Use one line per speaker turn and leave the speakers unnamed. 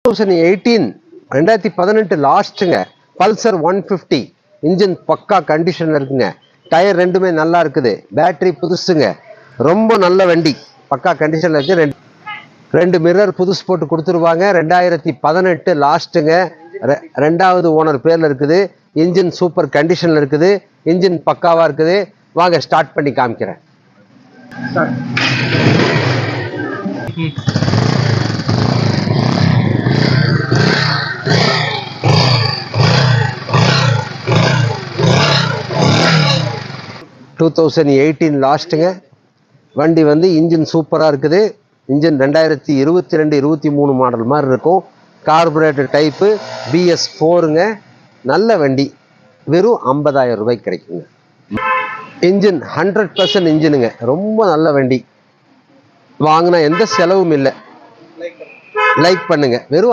2018 லாஸ்ட்டுங்க. Pulsar 150 engine பக்கா கண்டிஷனில் இருக்குங்க. டயர் ரெண்டுமே நல்லா இருக்குது. பேட்டரி புதுசுங்க. ரொம்ப நல்ல வண்டி, பக்கா கண்டிஷனில் இருக்குது. ரெண்டு மிரர் புதுசு போட்டு கொடுத்துருவாங்க. 2018 லாஸ்ட்டுங்க. ரெண்டாவது ஓனர் பேரில் இருக்குது. இன்ஜின் சூப்பர் கண்டிஷனில் இருக்குது. இன்ஜின் பக்காவாக இருக்குது. வாங்க ஸ்டார்ட் பண்ணி காமிக்கிறேன். 2018 லாஸ்ட்டுங்க. வண்டி வந்து இன்ஜின் சூப்பராக இருக்குது. இன்ஜின் 2022-23 மாடல் மாதிரி இருக்கும். கார்பரேட்டர் டைப்பு BS4ங்க. நல்ல வண்டி. வெறும் 50,000 ரூபாய்க்கு கிடைக்குங்க. இன்ஜின் 100% இன்ஜினுங்க. ரொம்ப நல்ல வண்டி. வாங்கினா எந்த செலவும் இல்லை. லைக் பண்ணுங்க. வெறும்